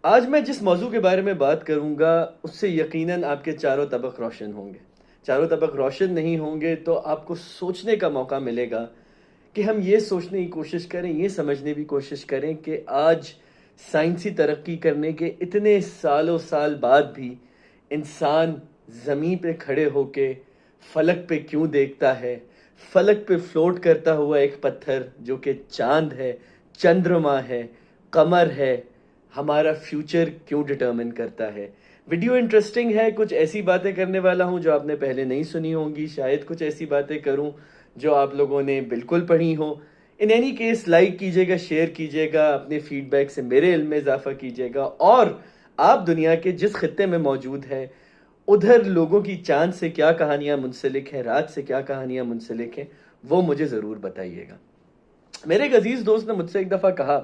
آج میں جس موضوع کے بارے میں بات کروں گا اس سے یقیناً آپ کے چاروں طبق روشن ہوں گے. چاروں طبق روشن نہیں ہوں گے تو آپ کو سوچنے کا موقع ملے گا کہ ہم یہ سوچنے کی کوشش کریں, یہ سمجھنے کی کوشش کریں کہ آج سائنسی ترقی کرنے کے اتنے سالوں سال بعد بھی انسان زمین پہ کھڑے ہو کے فلک پہ کیوں دیکھتا ہے. فلک پہ فلوٹ کرتا ہوا ایک پتھر جو کہ چاند ہے, چندرما ہے, قمر ہے, ہمارا فیوچر کیوں ڈٹرمن کرتا ہے. ویڈیو انٹرسٹنگ ہے, کچھ ایسی باتیں کرنے والا ہوں جو آپ نے پہلے نہیں سنی ہوں گی, شاید کچھ ایسی باتیں کروں جو آپ لوگوں نے بالکل پڑھی ہوں. ان اینی کیس لائک کیجیے گا, شیئر کیجیے گا, اپنے فیڈ بیک سے میرے علم میں اضافہ کیجیے گا, اور آپ دنیا کے جس خطے میں موجود ہیں ادھر لوگوں کی چاند سے کیا کہانیاں منسلک ہیں, رات سے کیا کہانیاں منسلک ہیں, وہ مجھے ضرور بتائیے گا. میرے ایک عزیز دوست نے مجھ سے ایک دفعہ کہا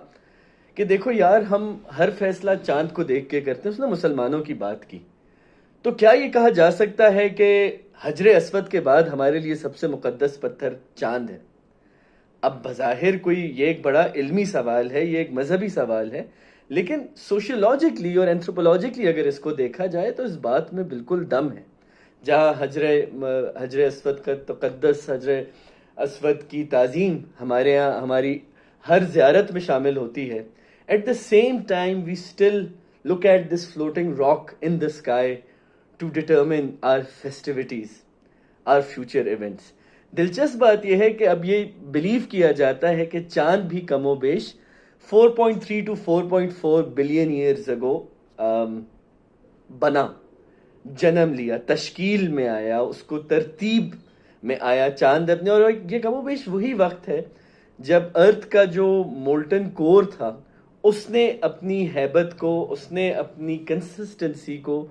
کہ دیکھو یار, ہم ہر فیصلہ چاند کو دیکھ کے کرتے ہیں. اس نے مسلمانوں کی بات کی, تو کیا یہ کہا جا سکتا ہے کہ حجر اسود کے بعد ہمارے لیے سب سے مقدس پتھر چاند ہے؟ اب بظاہر کوئی یہ ایک بڑا علمی سوال ہے, یہ ایک مذہبی سوال ہے, لیکن سوشیولوجیکلی اور اینتھروپولوجیکلی اگر اس کو دیکھا جائے تو اس بات میں بالکل دم ہے. جہاں حجر اسود کا تقدس, حجر اسود کی تعظیم ہمارے یہاں ہماری ہر زیارت میں شامل ہوتی ہے, at the same time we still look at this floating rock in the sky to determine our festivities, our future events. دلچسپ بات یہ ہے کہ اب یہ بلیو کیا جاتا ہے کہ چاند بھی کم و بیش 4.3 to 4.4 بلین ایئرز اگو بنا, جنم لیا, تشکیل میں آیا, اس کو ترتیب میں آیا چاند اپنے. اور یہ کم و بیش وہی وقت ہے جب ارتھ کا جو مولٹن کور تھا اس نے اپنی ہیبت کو, اس نے اپنی کنسسٹنسی کو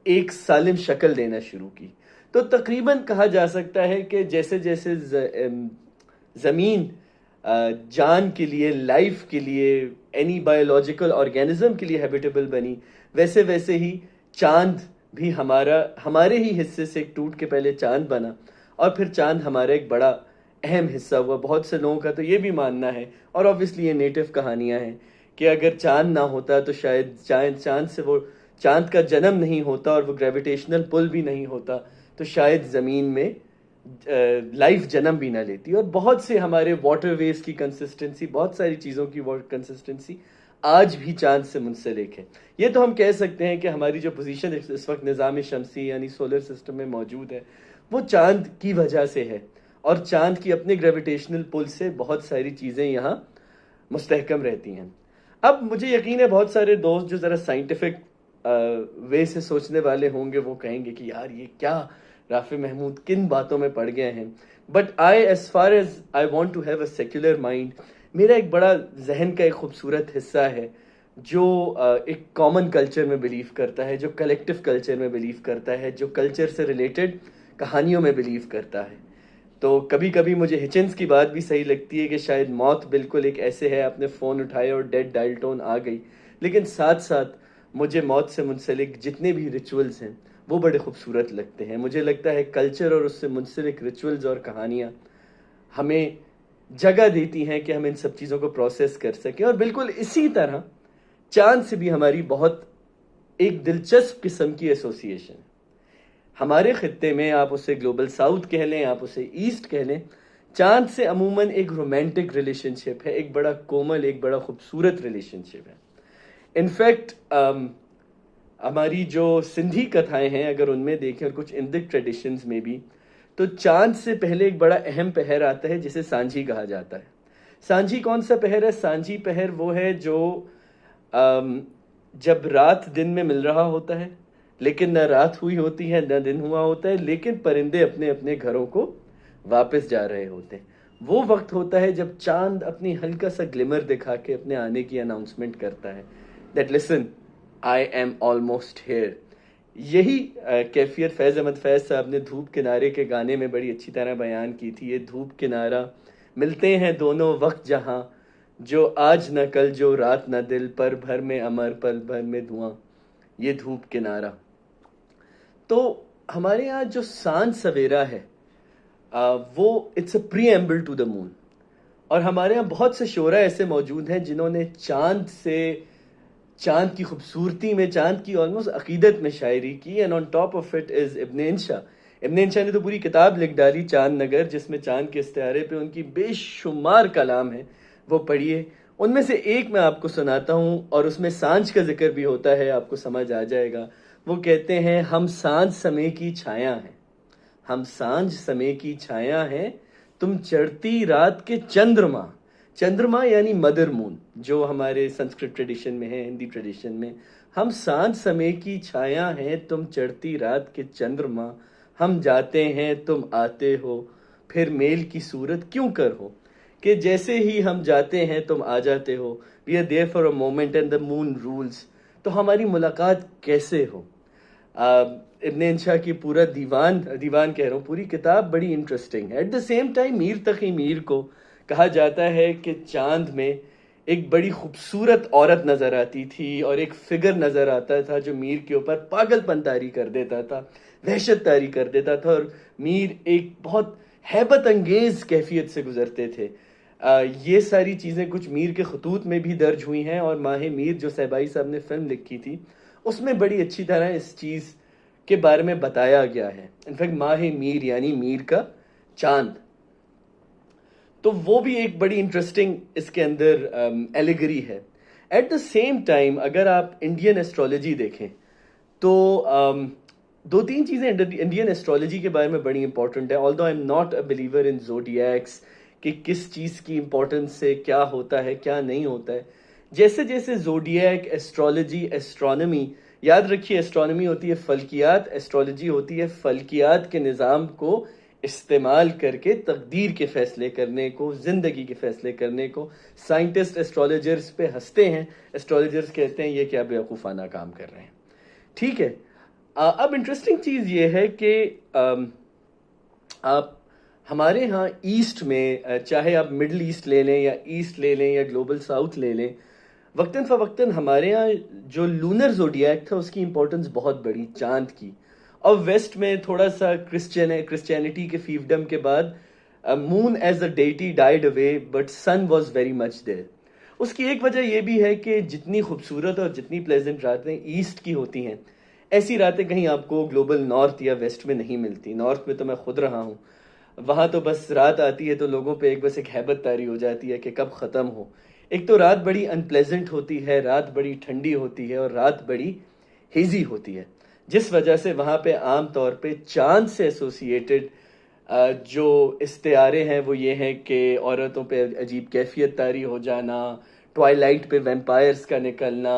ایک سالم شکل دینا شروع کی. تو تقریباً کہا جا سکتا ہے کہ جیسے جیسے زمین جان کے لیے, لائف کے لیے, اینی بایولوجیکل آرگینزم کے لیے ہیبیٹیبل بنی, ویسے ویسے ہی چاند بھی ہمارے ہی حصے سے ایک ٹوٹ کے پہلے چاند بنا, اور پھر چاند ہمارا ایک بڑا اہم حصہ ہوا. بہت سے لوگوں کا تو یہ بھی ماننا ہے, اور آبویسلی یہ نیٹو کہانیاں ہیں, کہ اگر چاند نہ ہوتا تو شاید چاند کا جنم نہیں ہوتا, اور وہ گریویٹیشنل پل بھی نہیں ہوتا, تو شاید زمین میں لائف جنم بھی نہ لیتی. اور بہت سے ہمارے واٹر ویز کی کنسسٹنسی, بہت ساری چیزوں کی کنسسٹنسی آج بھی چاند سے منسلک ہے. یہ تو ہم کہہ سکتے ہیں کہ ہماری جو پوزیشن اس وقت نظام شمسی یعنی سولر سسٹم میں موجود ہے وہ چاند کی وجہ سے ہے, اور چاند کی اپنے گریویٹیشنل پل سے بہت ساری چیزیں یہاں مستحکم رہتی ہیں. اب مجھے یقین ہے بہت سارے دوست جو ذرا سائنٹیفک وے سے سوچنے والے ہوں گے وہ کہیں گے کہ یار یہ کیا رافع محمود کن باتوں میں پڑ گئے ہیں. But as far as I want to have a secular mind, میرا ایک بڑا ذہن کا ایک خوبصورت حصہ ہے جو ایک کامن کلچر میں بلیو کرتا ہے, جو کلیکٹیو کلچر میں بلیو کرتا ہے, جو کلچر سے ریلیٹڈ کہانیوں میں بلیو کرتا ہے. تو کبھی کبھی مجھے ہچنس کی بات بھی صحیح لگتی ہے کہ شاید موت بالکل ایک ایسے ہے, آپ نے فون اٹھایا اور ڈیڈ ڈائل ٹون آ گئی, لیکن ساتھ ساتھ مجھے موت سے منسلک جتنے بھی ریچولز ہیں وہ بڑے خوبصورت لگتے ہیں. مجھے لگتا ہے کلچر اور اس سے منسلک ریچولز اور کہانیاں ہمیں جگہ دیتی ہیں کہ ہم ان سب چیزوں کو پروسیس کر سکیں. اور بالکل اسی طرح چاند سے بھی ہماری بہت ایک دلچسپ قسم کی ایسوسیشن ہے. ہمارے خطے میں آپ اسے گلوبل ساؤتھ کہہ لیں, آپ اسے ایسٹ کہہ لیں, چاند سے عموماً ایک رومانٹک ریلیشن شپ ہے, ایک بڑا کومل, ایک بڑا خوبصورت ریلیشن شپ ہے. انفیکٹ ہماری جو سندھی کتھائیں ہیں اگر ان میں دیکھیں, اور کچھ اندک ٹریڈیشنز میں بھی, تو چاند سے پہلے ایک بڑا اہم پہر آتا ہے جسے سانجھی کہا جاتا ہے. سانجھی کون سا پہر ہے؟ سانجھی پہر وہ ہے جو جب رات دن میں مل رہا ہوتا ہے لیکن نہ رات ہوئی ہوتی ہے نہ دن ہوا ہوتا ہے, لیکن پرندے اپنے اپنے گھروں کو واپس جا رہے ہوتے ہیں. وہ وقت ہوتا ہے جب چاند اپنی ہلکا سا گلمر دکھا کے اپنے آنے کی اناؤنسمنٹ کرتا ہے that listen I am almost here. یہی کیفیت فیض احمد فیض صاحب نے دھوپ کنارے کے گانے میں بڑی اچھی طرح بیان کی تھی. یہ دھوپ کنارہ ملتے ہیں دونوں وقت جہاں, جو آج نہ کل جو رات نہ دل, پر بھر میں امر پل بھر میں دھواں, یہ دھوپ کنارہ. تو ہمارے یہاں جو سانج سویرا ہے وہ it's a pre ایمبل to the مون. اور ہمارے یہاں بہت سے شعراء ایسے موجود ہیں جنہوں نے چاند سے چاند کی خوبصورتی میں، چاند کی آلموسٹ عقیدت میں شاعری کی. And on top of it is ابن انشا. ابن انشا نے تو پوری کتاب لکھ ڈالی چاند نگر، جس میں چاند کے استعارے پہ ان کی بے شمار کلام ہیں، وہ پڑھیے. ان میں سے ایک میں آپ کو سناتا ہوں، اور اس میں سانجھ کا ذکر بھی ہوتا ہے، آپ کو سمجھ آ جائے گا. وہ کہتے ہیں ہم سانجھ سمے کی چھایاں ہیں، ہم سانجھ سمے کی چھایاں ہیں، تم چڑھتی رات کے چندرما. چندرما یعنی مدر مون، جو ہمارے سنسکرت ٹریڈیشن میں ہے، ہندی ٹریڈیشن میں. ہم سانجھ سمے کی چھایاں ہیں، تم چڑھتی رات کے چندرما. ہم جاتے ہیں تم آتے ہو، پھر میل کی صورت کیوں کر ہو. کہ جیسے ہی ہم جاتے ہیں تم آ جاتے ہو. We are there for a moment and the moon rules. تو ہماری ملاقات کیسے ہو. ابن انشا کی پورا دیوان کہہ رہا ہوں، پوری کتاب بڑی انٹرسٹنگ ہے. At the same time Mir Taqi Mir کو کہا جاتا ہے کہ چاند میں ایک بڑی خوبصورت عورت نظر آتی تھی، اور ایک فگر نظر آتا تھا جو میر کے اوپر پاگل پن طاری کر دیتا تھا، وحشت طاری کر دیتا تھا، اور میر ایک بہت ہیبت انگیز کیفیت سے گزرتے تھے. یہ ساری چیزیں کچھ میر کے خطوط میں بھی درج ہوئی ہیں، اور ماہ میر جو صہبائی صاحب نے فلم لکھی تھی اس میں بڑی اچھی طرح اس چیز کے بارے میں بتایا گیا ہے. انفیکٹ ماہ میر یعنی میر کا چاند، تو وہ بھی ایک بڑی انٹرسٹنگ اس کے اندر ایلیگری ہے. ایٹ دا سیم ٹائم اگر آپ انڈین ایسٹرولوجی دیکھیں تو دو تین چیزیں انڈین ایسٹرولوجی کے بارے میں بڑی امپورٹنٹ ہے. Although I am not a believer in zodiacs, کہ کس چیز کی امپورٹنس سے کیا ہوتا ہے کیا نہیں ہوتا ہے. جیسے جیسے زوڈیاک، ایسٹرولوجی، ایسٹرونومی، یاد رکھیے ایسٹرونومی ہوتی ہے فلکیات، ایسٹرولوجی ہوتی ہے فلکیات کے نظام کو استعمال کر کے تقدیر کے فیصلے کرنے کو، زندگی کے فیصلے کرنے کو. سائنٹسٹ ایسٹرولوجرز پہ ہنستے ہیں، ایسٹرولوجرز کہتے ہیں یہ کیا بیوقوفانہ کام کر رہے ہیں. ٹھیک ہے. اب انٹرسٹنگ چیز یہ ہے کہ آپ ہمارے ہاں ایسٹ میں، چاہے آپ مڈل ایسٹ لے لیں یا ایسٹ لے لیں یا گلوبل ساؤتھ لے لیں، وقتاً فوقتاً ہمارے ہاں جو لونر زوڈیاک تھا اس کی امپورٹنس بہت بڑی، چاند کی. اور ویسٹ میں تھوڑا سا کرسچینٹی کے فیفڈم کے بعد moon as a deity died away, but sun was very much there. اس کی ایک وجہ یہ بھی ہے کہ جتنی خوبصورت اور جتنی پلیزنٹ راتیں ایسٹ کی ہوتی ہیں، ایسی راتیں کہیں آپ کو گلوبل نارتھ یا ویسٹ میں نہیں ملتی. نارتھ میں تو میں خود رہا ہوں، وہاں تو بس رات آتی ہے تو لوگوں پہ ایک ہیبت طاری ہو جاتی ہے کہ کب ختم ہو. ایک تو رات بڑی ان پلیزنٹ ہوتی ہے، رات بڑی ٹھنڈی ہوتی ہے، اور رات بڑی ہیزی ہوتی ہے، جس وجہ سے وہاں پہ عام طور پہ چاند سے ایسوسیٹڈ جو استعارے ہیں وہ یہ ہیں کہ عورتوں پہ عجیب کیفیت طاری ہو جانا، ٹوائلائٹ پہ ویمپائرز کا نکلنا،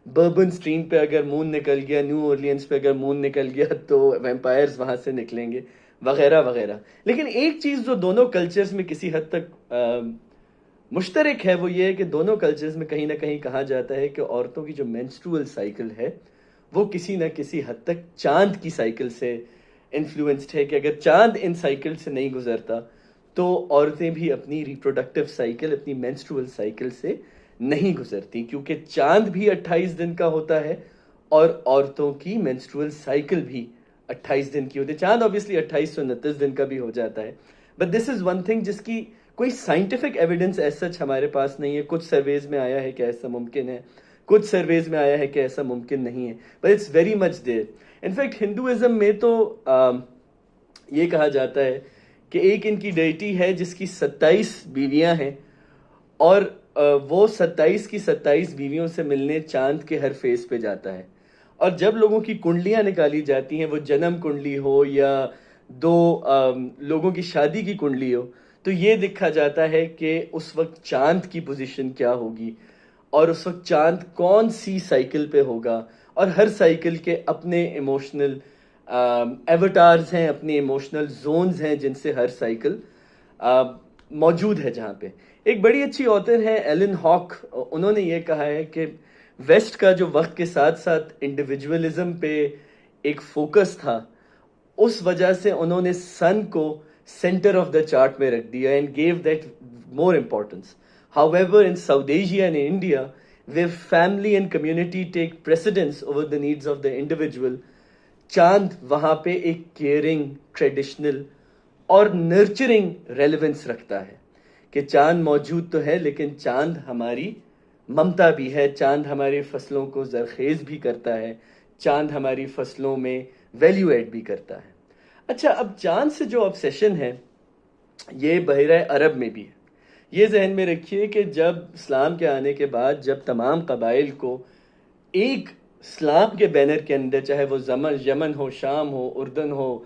بربن اسٹریم پہ اگر مون نکل گیا، نیو اورلینز پہ اگر مون نکل گیا تو ویمپائرز وہاں سے نکلیں گے، وغیرہ وغیرہ. لیکن ایک چیز جو دونوں کلچرز میں کسی حد تک مشترک ہے وہ یہ ہے کہ دونوں کلچرز میں کہیں نہ کہیں کہا جاتا ہے کہ عورتوں کی جو مینسٹرول سائیکل ہے وہ کسی نہ کسی حد تک چاند کی سائیکل سے انفلوئنسڈ ہے، کہ اگر چاند ان سائیکل سے نہیں گزرتا تو عورتیں بھی اپنی ریپروڈکٹیو سائیکل، اپنی مینسٹرول سائیکل سے نہیں گزرتی، کیونکہ چاند بھی 28 دن کا ہوتا ہے اور عورتوں کی مینسٹرول سائیکل بھی 28 دن کی ہوتی ہے. چاند obviously 28 سے 29 دن کا بھی ہو جاتا ہے، but this is one thing جس کی کوئی سائنٹیفک ایویڈنس ایز سچ ہمارے پاس نہیں ہے. کچھ سرویز میں آیا ہے کہ ایسا ممکن ہے، کچھ سرویز میں آیا ہے کہ ایسا ممکن نہیں ہے، but it's very much there. In fact Hinduism میں تو یہ کہا جاتا ہے کہ ایک ان کی ڈیٹی ہے جس کی 27 بیویاں ہیں، اور وہ 27 کی 27 بیویوں سے ملنے چاند کے ہر فیس پہ جاتا ہے. اور جب لوگوں کی کنڈلیاں نکالی جاتی ہیں، وہ جنم کنڈلی ہو یا دو لوگوں کی شادی کی کنڈلی ہو، تو یہ دیکھا جاتا ہے کہ اس وقت چاند کی پوزیشن کیا ہوگی، اور اس وقت چاند کون سی سائیکل پہ ہوگا. اور ہر سائیکل کے اپنے ایموشنل ایوٹارز ہیں، اپنے ایموشنل زونز ہیں جن سے ہر سائیکل موجود ہے. جہاں پہ ایک بڑی اچھی آتھر ہے ایلن ہاک، انہوں نے یہ کہا ہے کہ ویسٹ کا جو وقت کے ساتھ ساتھ انڈیویجولزم پہ ایک فوکس تھا، اس وجہ سے انہوں نے سن کو سینٹر آف دا چارٹ میں رکھ دیا and give that more importance. However, in South Asia and India, where family and community take precedence over the needs of the individual, چاند وہاں پہ ایک کیئرنگ، ٹریڈیشنل اور نرچرنگ ریلیونس رکھتا ہے. کہ چاند موجود تو ہے لیکن چاند ہماری ممتا بھی ہے، چاند ہماری فصلوں کو زرخیز بھی کرتا ہے، چاند ہماری فصلوں میں ویلیو ایڈ بھی کرتا ہے۔ اچھا، اب چاند سے جو obsession ہے یہ بحیرہ عرب میں بھی ہے۔ یہ ذہن میں رکھیے کہ جب اسلام کے آنے کے بعد جب تمام قبائل کو ایک اسلام کے بینر کے اندر، چاہے وہ یمن ہو، شام ہو، اردن ہو،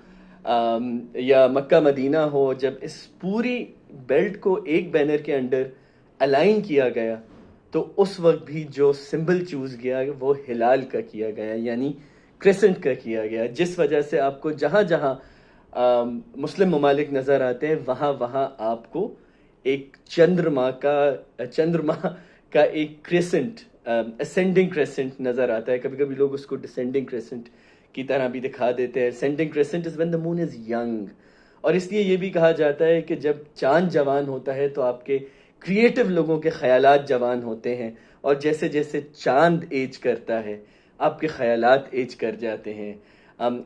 یا مکہ مدینہ ہو، جب اس پوری بیلٹ کو ایک بینر کے انڈر الائن کیا گیا تو اس وقت بھی جو سمبل چوز کیا وہ ہلال کا کیا گیا، یعنی کریسنٹ کا کیا گیا، جس وجہ سے آپ کو جہاں جہاں مسلم ممالک نظر آتے ہیں وہاں وہاں آپ کو ایک چندرما کا ایک کریسنٹ، اسینڈنگ کریسنٹ نظر آتا ہے۔ کبھی کبھی لوگ اس کو ڈسینڈنگ کریسنٹ کی طرح بھی دکھا دیتے ہیں۔ Ascending crescent is when the moon is young, اور اس لیے یہ بھی کہا جاتا ہے کہ جب چاند جوان ہوتا ہے تو آپ کے کریٹو لوگوں کے خیالات جوان ہوتے ہیں، اور جیسے جیسے چاند ایج کرتا ہے آپ کے خیالات ایج کر جاتے ہیں۔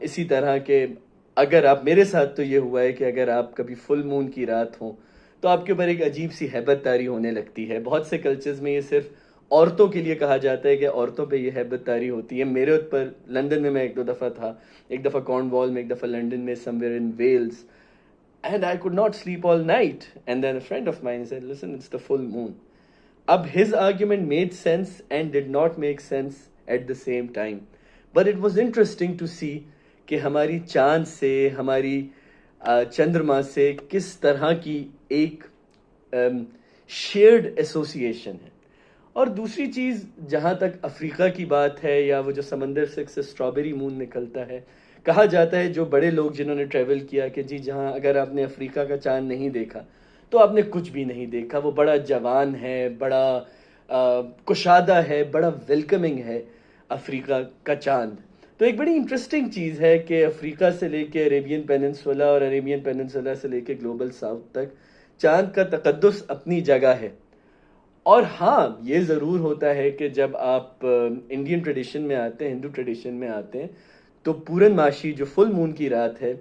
اسی طرح کہ اگر آپ، میرے ساتھ تو یہ ہوا ہے کہ اگر آپ کبھی فل مون کی رات ہوں تو آپ کے اوپر ایک عجیب سی ہیبت طاری ہونے لگتی ہے۔ بہت سے کلچرز میں یہ صرف عورتوں کے لیے کہا جاتا ہے کہ عورتوں پہ یہ ہیبت طاری ہوتی ہے۔ میرے اوپر لندن میں ایک دو دفعہ تھا، ایک دفعہ کارن وال میں، ایک دفعہ لندن میں، somewhere in Wales, and I could not sleep all night, and then a friend of mine said, listen, it's the full moon. Ab his argument made sense and did not make sense at the same time, but it was interesting to see کہ ہماری چاند سے، ہماری چندرما سے کس طرح کی ایک شیئرڈ ایسوسیشن ہے۔ اور دوسری چیز، جہاں تک افریقہ کی بات ہے یا وہ جو سمندر سے اسٹرابیری مون نکلتا ہے، کہا جاتا ہے جو بڑے لوگ جنہوں نے ٹریول کیا کہ جی جہاں اگر آپ نے افریقہ کا چاند نہیں دیکھا تو آپ نے کچھ بھی نہیں دیکھا، وہ بڑا جوان ہے، بڑا کشادہ ہے، بڑا ویلکمنگ ہے افریقہ کا چاند۔ تو ایک بڑی انٹرسٹنگ چیز ہے کہ افریقہ سے لے کے عریبین پیننسولا اور عریبین پیننسولا سے لے کے گلوبل ساؤتھ تک چاند کا تقدس اپنی جگہ ہے۔ اور ہاں، یہ ضرور ہوتا ہے کہ جب آپ انڈین ٹریڈیشن میں آتے ہیں، ہندو ٹریڈیشن میں آتے ہیں، تو پورن ماشی جو فل مون کی رات ہے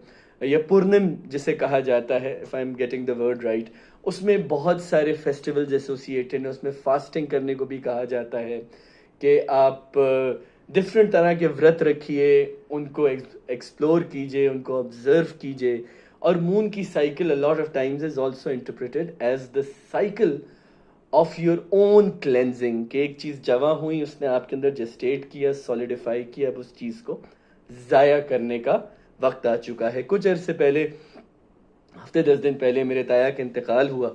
یا پورنم جسے کہا جاتا ہے، if I'm getting the word right، اس میں بہت سارے فیسٹیولز ایسوسیٹڈ ہیں۔ اس میں فاسٹنگ کرنے کو بھی کہا جاتا ہے کہ آپ ڈفرینٹ طرح کے ورت رکھیے، ان کو ایکسپلور کیجئے، ان کو آبزرو کیجئے۔ اور مون کی cycle a lot of times is also interpreted as the cycle of your own cleansing، کہ ایک چیز جمع ہوئی، اس نے آپ کے اندر جسٹیٹ کیا، سولیڈیفائی کیا، اب اس چیز کو ضائع کرنے کا وقت آ چکا ہے۔ کچھ عرصے پہلے، ہفتے 10 دن پہلے میرے تایا کا انتقال ہوا،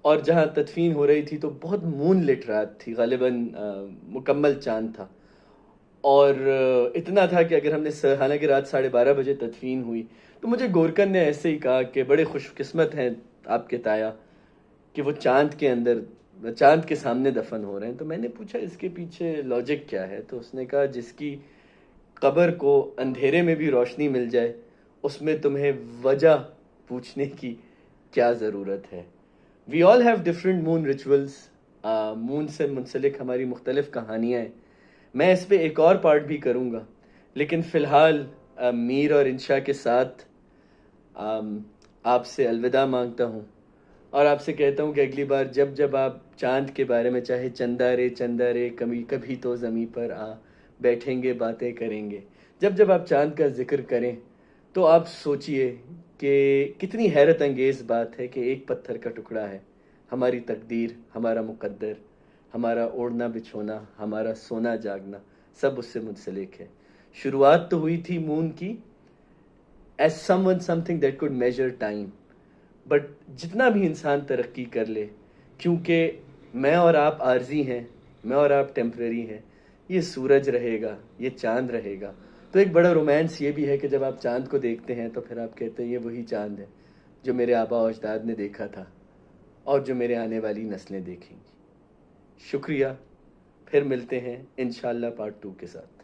اور جہاں تدفین ہو رہی تھی تو بہت مون لٹ رات تھی، غالباً مکمل چاند تھا، اور اتنا تھا کہ اگر ہم نے حالانکہ رات 12:30 بجے تدفین ہوئی تو مجھے گورکن نے ایسے ہی کہا کہ بڑے خوش قسمت ہیں آپ کے تایا کہ وہ چاند کے اندر، چاند کے سامنے دفن ہو رہے ہیں۔ تو میں نے پوچھا اس کے پیچھے لاجک کیا ہے، تو اس نے کہا جس کی قبر کو اندھیرے میں بھی روشنی مل جائے اس میں تمہیں وجہ پوچھنے کی کیا ضرورت ہے۔ We all have different moon rituals, moon سے منسلک ہماری مختلف کہانیاں ہیں۔ میں اس پہ ایک اور پارٹ بھی کروں گا، لیکن فی الحال میر اور انشا کے ساتھ آپ سے الوداع مانگتا ہوں، اور آپ سے کہتا ہوں کہ اگلی بار جب آپ چاند کے بارے میں، چاہے چندا رے کبھی تو زمیں پر آ، بیٹھیں گے باتیں کریں گے، جب آپ چاند کا ذکر کریں تو آپ سوچئے کہ کتنی حیرت انگیز بات ہے کہ ایک پتھر کا ٹکڑا ہے، ہماری تقدیر، ہمارا مقدر، ہمارا اوڑھنا بچھونا، ہمارا سونا جاگنا سب اس سے منسلک ہے۔ شروعات تو ہوئی تھی مون کی as something that could measure time، but جتنا بھی انسان ترقی کر لے، کیونکہ میں اور آپ عارضی ہیں، میں اور آپ ٹیمپرری ہیں، یہ سورج رہے گا، یہ چاند رہے گا۔ تو ایک بڑا رومانس یہ بھی ہے کہ جب آپ چاند کو دیکھتے ہیں تو پھر آپ کہتے ہیں یہ وہی چاند ہے جو میرے آبا و اجداد نے دیکھا تھا اور جو میرے آنے والی نسلیں دیکھیں گی۔ شکریہ، پھر ملتے ہیں انشاءاللہ پارٹ 2 کے ساتھ۔